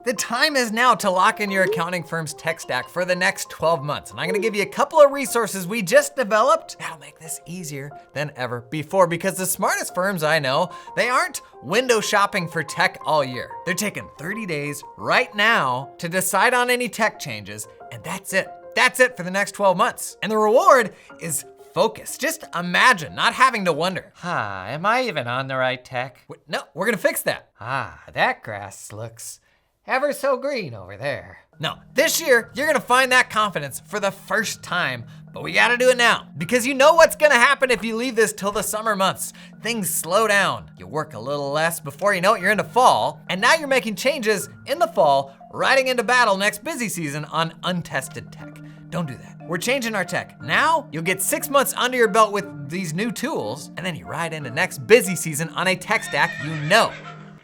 The time is now to lock in your accounting firm's tech stack for the next 12 months. And I'm gonna give you a couple of resources we just developed that'll make this easier than ever before, because the smartest firms I know, they aren't window shopping for tech all year. They're taking 30 days right now to decide on any tech changes, and that's it. That's it for the next 12 months. And the reward is focus. Just imagine not having to wonder, am I even on the right tech? No, we're gonna fix that. That grass looks ever so green over there. No, this year, you're gonna find that confidence for the first time, but we gotta do it now, because you know what's gonna happen if you leave this till the summer months. Things slow down. You work a little less, before you know it, you're into fall, and now you're making changes in the fall, riding into battle next busy season on untested tech. Don't do that. We're changing our tech. Now, you'll get 6 months under your belt with these new tools, and then you ride into next busy season on a tech stack you know.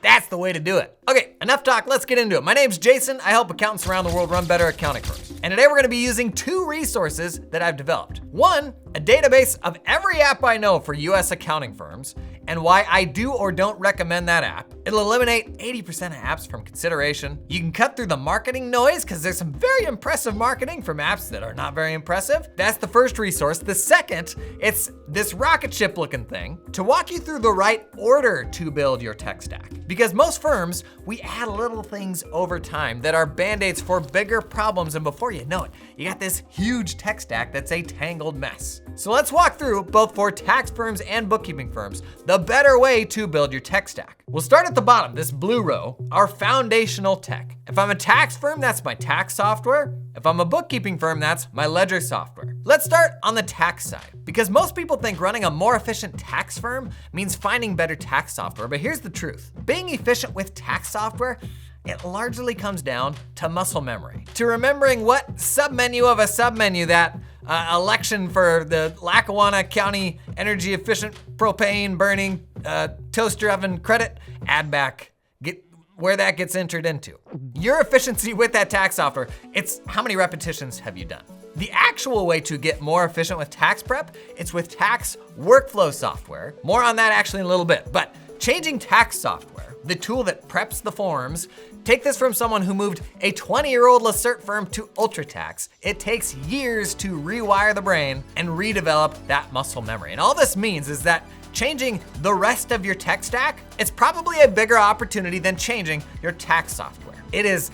That's the way to do it. Okay, enough talk, let's get into it. My name's Jason, I help accountants around the world run better accounting firms. And today we're gonna be using 2 resources that I've developed. One, a database of every app I know for US accounting firms, and why I do or don't recommend that app. It'll eliminate 80% of apps from consideration. You can cut through the marketing noise, because there's some very impressive marketing from apps that are not very impressive. That's the first resource. The second, it's this rocket ship looking thing to walk you through the right order to build your tech stack. Because most firms, we add little things over time that are band-aids for bigger problems, and before you know it, you got this huge tech stack that's a tangled mess. So let's walk through, both for tax firms and bookkeeping firms, the better way to build your tech stack. We'll start at the bottom, this blue row, our foundational tech. If I'm a tax firm, that's my tax software. If I'm a bookkeeping firm, that's my ledger software. Let's start on the tax side, because most people think running a more efficient tax firm means finding better tax software, but here's the truth. Being efficient with tax software, it largely comes down to muscle memory, to remembering what submenu of a submenu that election for the Lackawanna County energy efficient propane burning toaster oven credit add back, where that gets entered into. Your efficiency with that tax software, it's how many repetitions have you done? The actual way to get more efficient with tax prep, it's with tax workflow software. More on that actually in a little bit, but changing tax software, the tool that preps the forms, take this from someone who moved a 20-year-old Lacert firm to UltraTax. It takes years to rewire the brain and redevelop that muscle memory. And all this means is that changing the rest of your tech stack, it's probably a bigger opportunity than changing your tax software. It is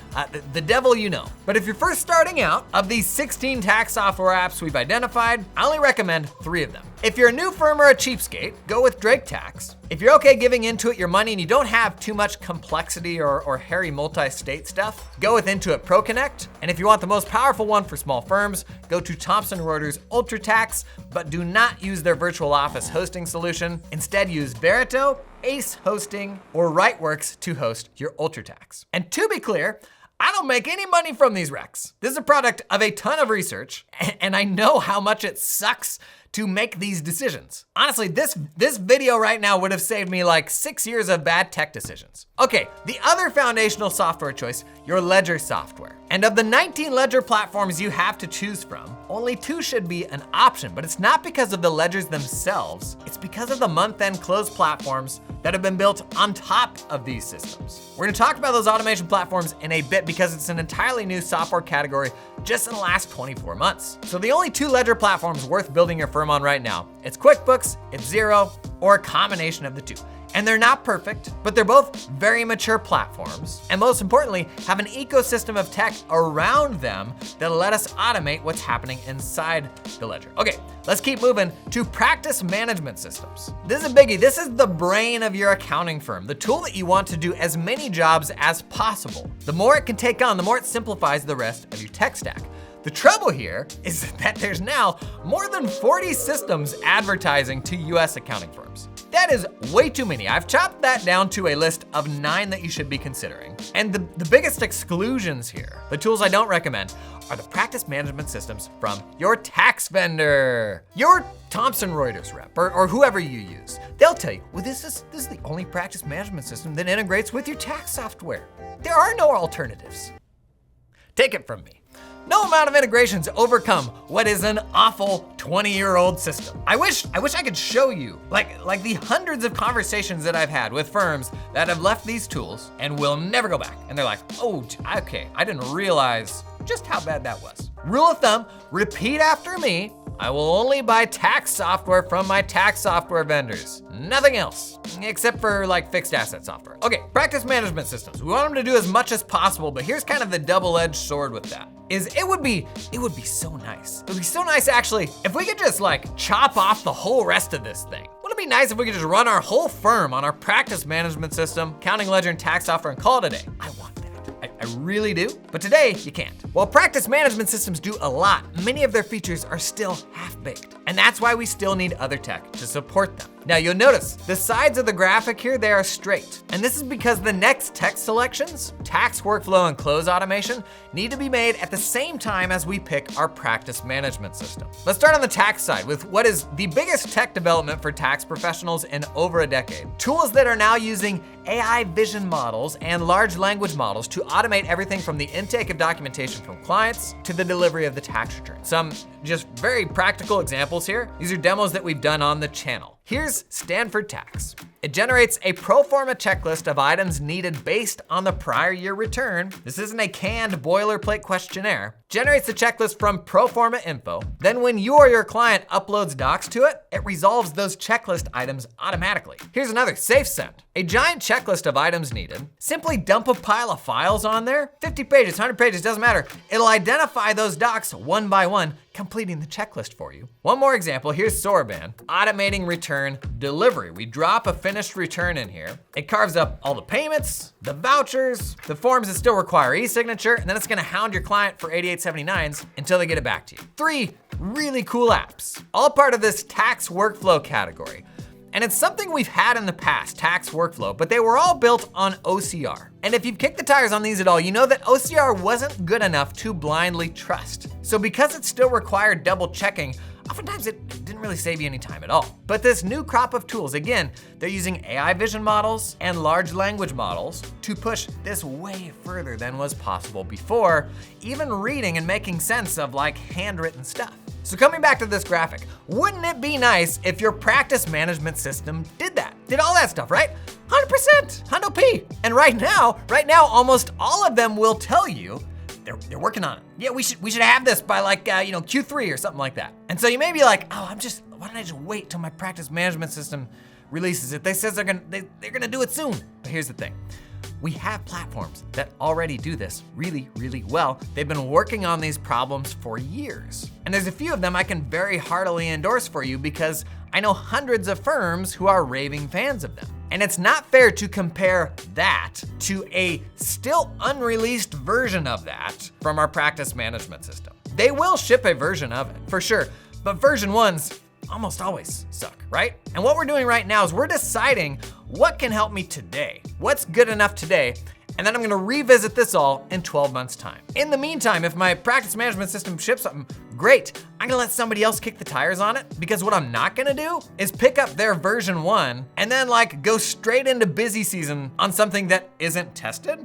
the devil you know. But if you're first starting out, of these 16 tax software apps we've identified, I only recommend 3 of them. If you're a new firm or a cheapskate, go with Drake Tax. If you're okay giving Intuit your money and you don't have too much complexity or hairy multi-state stuff, go with Intuit ProConnect. And if you want the most powerful one for small firms, go to Thomson Reuters UltraTax, but do not use their virtual office hosting solution. Instead, use Verito, Ace Hosting, or Rightworks to host your UltraTax. And to be clear, I don't make any money from these recs. This is a product of a ton of research, and I know how much it sucks to make these decisions. Honestly, this video right now would have saved me like 6 years of bad tech decisions. Okay, the other foundational software choice, your ledger software. And of the 19 ledger platforms you have to choose from, only 2 should be an option, but it's not because of the ledgers themselves, it's because of the month-end close platforms that have been built on top of these systems. We're gonna talk about those automation platforms in a bit, because it's an entirely new software category just in the last 24 months. So the only 2 ledger platforms worth building your firm on right now, it's QuickBooks, it's Xero, or a combination of the 2. And they're not perfect, but they're both very mature platforms, and most importantly, have an ecosystem of tech around them that'll let us automate what's happening inside the ledger. Okay, let's keep moving to practice management systems. This is a biggie. This is the brain of your accounting firm, the tool that you want to do as many jobs as possible. The more it can take on, the more it simplifies the rest of your tech stack. The trouble here is that there's now more than 40 systems advertising to US accounting firms. That is way too many. I've chopped that down to a list of 9 that you should be considering. And the biggest exclusions here, the tools I don't recommend, are the practice management systems from your tax vendor, your Thomson Reuters rep, or whoever you use. They'll tell you, well, this is the only practice management system that integrates with your tax software. There are no alternatives. Take it from me. No amount of integrations overcome what is an awful 20-year-old system. I wish I could show you like the hundreds of conversations that I've had with firms that have left these tools and will never go back. And they're like, oh, okay, I didn't realize just how bad that was. Rule of thumb, repeat after me. I will only buy tax software from my tax software vendors. Nothing else, except for like fixed asset software. Okay, practice management systems. We want them to do as much as possible, but here's kind of the double-edged sword with that. It would be so nice. It would be so nice actually if we could just like chop off the whole rest of this thing. Wouldn't it be nice if we could just run our whole firm on our practice management system, accounting ledger and tax software and call it a day? I want that. I really do, but today you can't. While practice management systems do a lot, many of their features are still half-baked. And that's why we still need other tech to support them. Now you'll notice the sides of the graphic here, they are straight. And this is because the next tech selections, tax workflow and close automation, need to be made at the same time as we pick our practice management system. Let's start on the tax side with what is the biggest tech development for tax professionals in over a decade. Tools that are now using AI vision models and large language models to automate everything from the intake of documentation from clients to the delivery of the tax return. Some just very practical examples here. These are demos that we've done on the channel. Here's Stanford Tax. It generates a pro forma checklist of items needed based on the prior year return. This isn't a canned boilerplate questionnaire. Generates the checklist from pro forma info. Then when you or your client uploads docs to it, it resolves those checklist items automatically. Here's another, SafeSend. A giant checklist of items needed. Simply dump a pile of files on there, 50 pages, 100 pages, doesn't matter. It'll identify those docs one by one, completing the checklist for you. One more example, here's Sorban, automating return delivery. We drop a finished return in here. It carves up all the payments, the vouchers, the forms that still require e-signature, and then it's gonna hound your client for 8879s until they get it back to you. 3 really cool apps, all part of this tax workflow category. And it's something we've had in the past, tax workflow, but they were all built on OCR. And if you've kicked the tires on these at all, you know that OCR wasn't good enough to blindly trust. So because it still required double checking, oftentimes it didn't really save you any time at all. But this new crop of tools, again, they're using AI vision models and large language models to push this way further than was possible before, even reading and making sense of like handwritten stuff. So coming back to this graphic, wouldn't it be nice if your practice management system did that? Did all that stuff, right? 100%, Hundo P. And right now, almost all of them will tell you they're working on it. Yeah, we should have this by like Q3 or something like that. And so you may be like, oh, why don't I just wait till my practice management system releases it? They says they're gonna do it soon. But here's the thing. We have platforms that already do this really, really well. They've been working on these problems for years. And there's a few of them I can very heartily endorse for you because I know hundreds of firms who are raving fans of them. And it's not fair to compare that to a still unreleased version of that from our practice management system. They will ship a version of it, for sure, but version 1s almost always suck, right? And what we're doing right now is we're deciding what can help me today, what's good enough today, and then I'm gonna revisit this all in 12 months' time. In the meantime, if my practice management system ships something, great. I'm gonna let somebody else kick the tires on it because what I'm not gonna do is pick up their version 1 and then like go straight into busy season on something that isn't tested.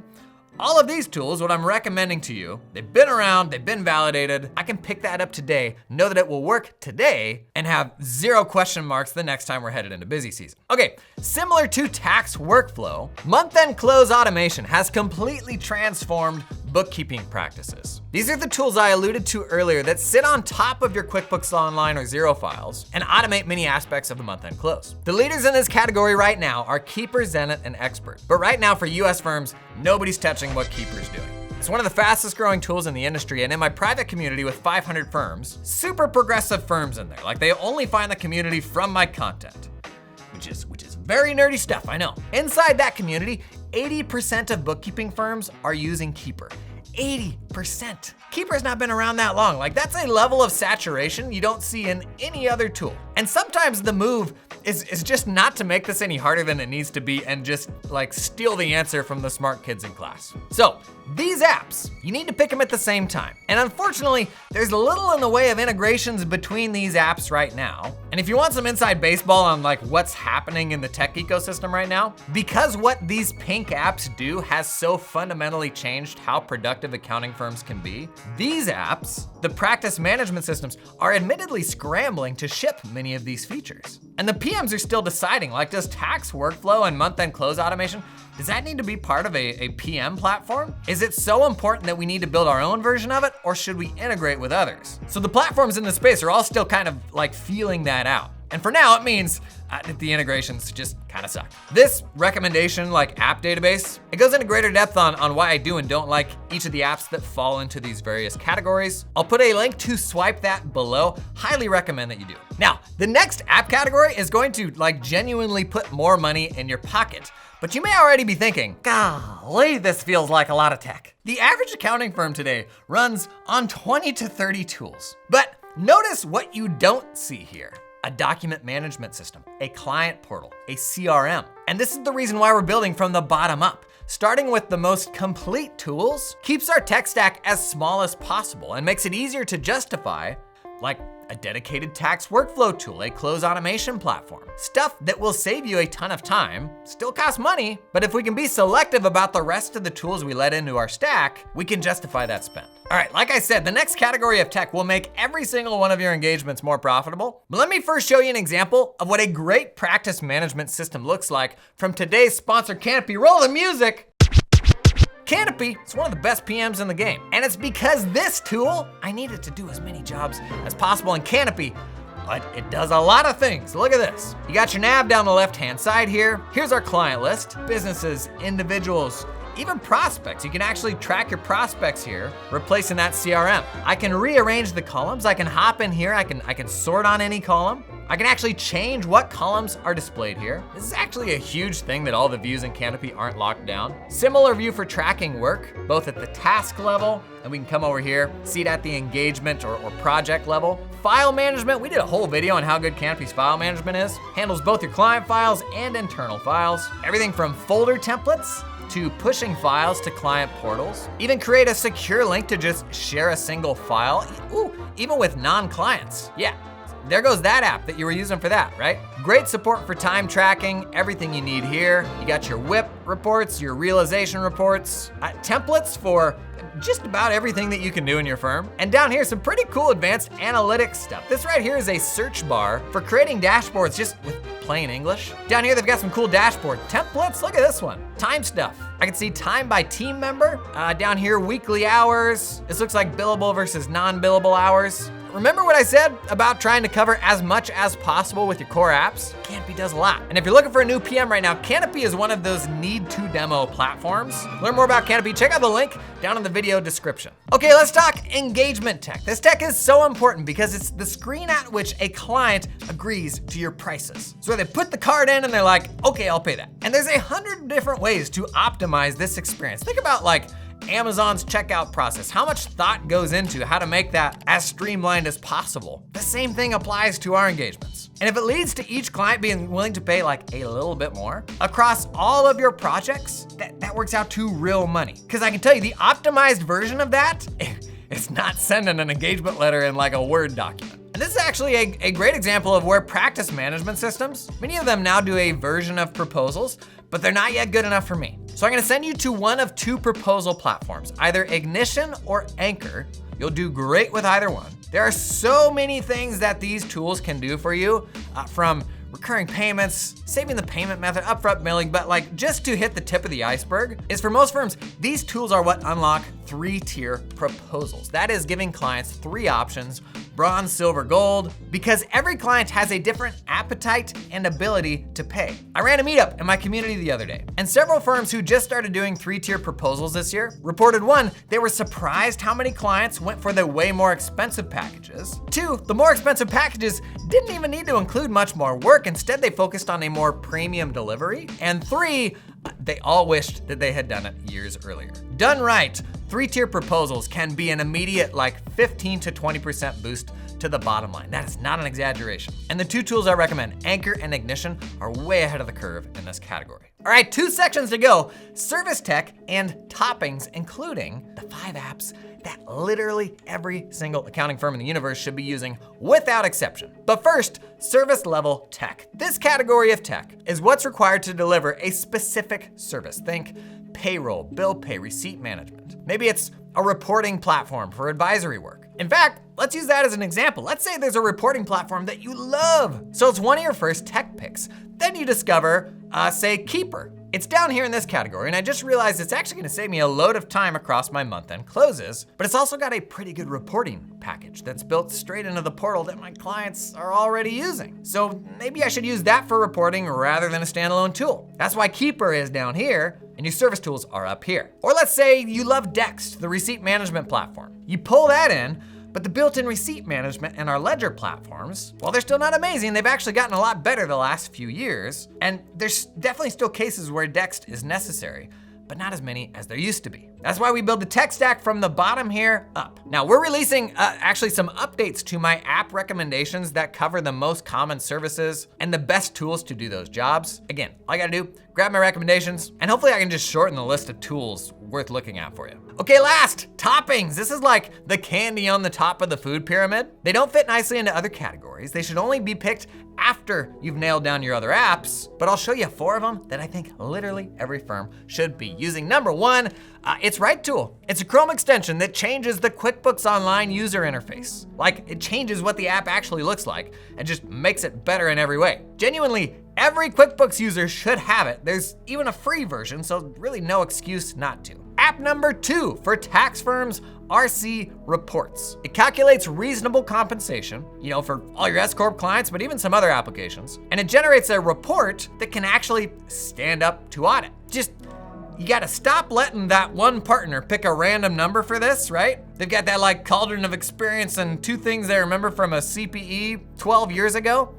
All of these tools, what I'm recommending to you, they've been around, they've been validated. I can pick that up today, know that it will work today, and have 0 question marks the next time we're headed into busy season. Okay, similar to tax workflow, month-end close automation has completely transformed bookkeeping practices. These are the tools I alluded to earlier that sit on top of your QuickBooks Online or Xero files and automate many aspects of the month-end close. The leaders in this category right now are Keeper, Zenit, and Expert. But right now for US firms, nobody's touching what Keeper's doing. It's one of the fastest growing tools in the industry, and in my private community with 500 firms, super progressive firms in there. Like they only find the community from my content, which is very nerdy stuff, I know. Inside that community, 80% of bookkeeping firms are using Keeper. 80%. Keeper's not been around that long. Like that's a level of saturation you don't see in any other tool. And sometimes the move is just not to make this any harder than it needs to be and just like steal the answer from the smart kids in class. So these apps, you need to pick them at the same time. And unfortunately, there's little in the way of integrations between these apps right now. And if you want some inside baseball on like what's happening in the tech ecosystem right now, because what these pink apps do has so fundamentally changed how productive accounting firms can be, these apps, the practice management systems, are admittedly scrambling to ship many of these features. And the PMs are still deciding, like, does tax workflow and month-end close automation, does that need to be part of a PM platform? Is it so important that we need to build our own version of it, or should we integrate with others? So the platforms in the space are all still kind of like feeling that out. And for now, it means that the integrations just kind of suck. This recommendation, like app database, it goes into greater depth on why I do and don't like each of the apps that fall into these various categories. I'll put a link to swipe that below. Highly recommend that you do. Now, the next app category is going to like genuinely put more money in your pocket. But you may already be thinking, golly, this feels like a lot of tech. The average accounting firm today runs on 20 to 30 tools. But notice what you don't see here. A document management system, a client portal, a CRM. And this is the reason why we're building from the bottom up. Starting with the most complete tools keeps our tech stack as small as possible and makes it easier to justify, like a dedicated tax workflow tool, a close automation platform. Stuff that will save you a ton of time, still costs money, but if we can be selective about the rest of the tools we let into our stack, we can justify that spend. All right, like I said, the next category of tech will make every single one of your engagements more profitable. But let me first show you an example of what a great practice management system looks like from today's sponsor, Canopy. Roll the music. Canopy is one of the best PMs in the game. And it's because this tool, I need it to do as many jobs as possible in Canopy, but it does a lot of things. Look at this. You got your nav down the left-hand side here. Here's our client list, businesses, individuals, even prospects. You can actually track your prospects here, replacing that CRM. I can rearrange the columns. I can hop in here. I can sort on any column. I can actually change what columns are displayed here. This is actually a huge thing that all the views in Canopy aren't locked down. Similar view for tracking work, both at the task level, and we can come over here, see it at the engagement or project level. File management, we did a whole video on how good Canopy's file management is. Handles both your client files and internal files. Everything from folder templates to pushing files to client portals. Even create a secure link to just share a single file, even with non-clients. Yeah. There goes that app that you were using for that, right? Great support for time tracking, everything you need here. You got your WIP reports, your realization reports, templates for just about everything that you can do in your firm. And down here, some pretty cool advanced analytics stuff. This right here is a search bar for creating dashboards just with plain English. Down here, they've got some cool dashboard templates. Look at this one, time stuff. I can see time by team member. Down here, weekly hours. This looks like billable versus non-billable hours. Remember what I said about trying to cover as much as possible with your core apps? Canopy does a lot. And if you're looking for a new PM right now, Canopy is one of those need to demo platforms. Learn more about Canopy, check out the link down in the video description. Okay, let's talk engagement tech. This tech is so important because it's the screen at which a client agrees to your prices. So they put the card in and they're like, okay, I'll pay that. And there's 100 different ways to optimize this experience. Think about like Amazon's checkout process. How much thought goes into how to make that as streamlined as possible? The same thing applies to our engagements. And if it leads to each client being willing to pay like a little bit more across all of your projects, that works out to real money. Because I can tell you the optimized version of that, it's not sending an engagement letter in like a Word document. And this is actually a great example of where practice management systems, many of them now do a version of proposals, but they're not yet good enough for me. So I'm gonna send you to one of two proposal platforms, either Ignition or Anchor. You'll do great with either one. There are so many things that these tools can do for you, from recurring payments, saving the payment method, upfront billing, but like just to hit the tip of the iceberg is for most firms, these tools are what unlock 3-tier proposals. That is giving clients 3 options, bronze, silver, gold, because every client has a different appetite and ability to pay. I ran a meetup in my community the other day, and several firms who just started doing 3-tier proposals this year reported 1, they were surprised how many clients went for the way more expensive packages. 2, the more expensive packages didn't even need to include much more work. Instead, they focused on a more premium delivery. And 3, they all wished that they had done it years earlier. Done right, 3-tier proposals can be an immediate like 15 to 20% boost to the bottom line. That is not an exaggeration. And the 2 tools I recommend, Anchor and Ignition, are way ahead of the curve in this category. All right, 2 sections to go, service tech and toppings, including the 5 apps that literally every single accounting firm in the universe should be using without exception. But first, service level tech. This category of tech is what's required to deliver a specific service. Think payroll, bill pay, receipt management. Maybe it's a reporting platform for advisory work. In fact, let's use that as an example. Let's say there's a reporting platform that you love. So it's one of your first tech picks. Then you discover, say, Keeper. It's down here in this category, and I just realized it's actually gonna save me a load of time across my month-end closes, but it's also got a pretty good reporting package that's built straight into the portal that my clients are already using. So maybe I should use that for reporting rather than a standalone tool. That's why Keeper is down here, and your service tools are up here. Or let's say you love Dext, the receipt management platform. You pull that in, but the built-in receipt management and our ledger platforms, while they're still not amazing, they've actually gotten a lot better the last few years. And there's definitely still cases where Dext is necessary, but not as many as there used to be. That's why we build the tech stack from the bottom here up. Now we're releasing actually some updates to my app recommendations that cover the most common services and the best tools to do those jobs. Again, all you gotta do, grab my recommendations, and hopefully I can just shorten the list of tools worth looking at for you. Okay, last, toppings. This is like the candy on the top of the food pyramid. They don't fit nicely into other categories. They should only be picked after you've nailed down your other apps, but I'll show you 4 of them that I think literally every firm should be using. Number 1, it's Right Tool. It's a Chrome extension that changes the QuickBooks Online user interface. Like, it changes what the app actually looks like and just makes it better in every way. Genuinely, every QuickBooks user should have it. There's even a free version, so really no excuse not to. App number 2 for tax firms, RC Reports. It calculates reasonable compensation, for all your S-Corp clients, but even some other applications. And it generates a report that can actually stand up to audit. You gotta stop letting that one partner pick a random number for this, right? They've got that like cauldron of experience and 2 things they remember from a CPE 12 years ago.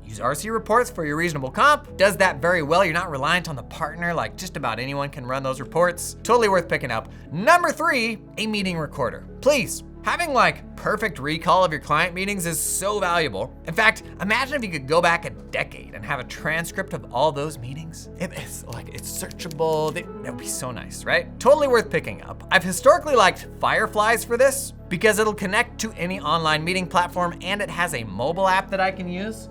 Use RC Reports for your reasonable comp. Does that very well. You're not reliant on the partner, like just about anyone can run those reports. Totally worth picking up. Number 3, a meeting recorder. Please, having like perfect recall of your client meetings is so valuable. In fact, imagine if you could go back a decade and have a transcript of all those meetings. It's searchable. That would be so nice, right? Totally worth picking up. I've historically liked Fireflies for this because it'll connect to any online meeting platform and it has a mobile app that I can use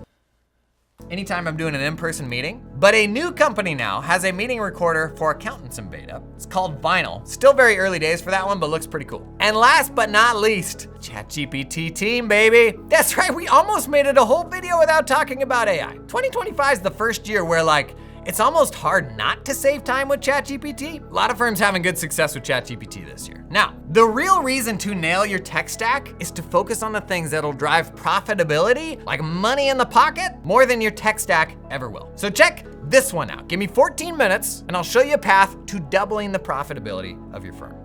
anytime I'm doing an in-person meeting. But a new company now has a meeting recorder for accountants in beta. It's called Vinyl. Still very early days for that one, but looks pretty cool. And last but not least, ChatGPT team, baby. That's right, we almost made it a whole video without talking about AI. 2025 is the first year where it's almost hard not to save time with ChatGPT. A lot of firms having good success with ChatGPT this year. Now, the real reason to nail your tech stack is to focus on the things that'll drive profitability, like money in the pocket, more than your tech stack ever will. So check this one out. Give me 14 minutes and I'll show you a path to doubling the profitability of your firm.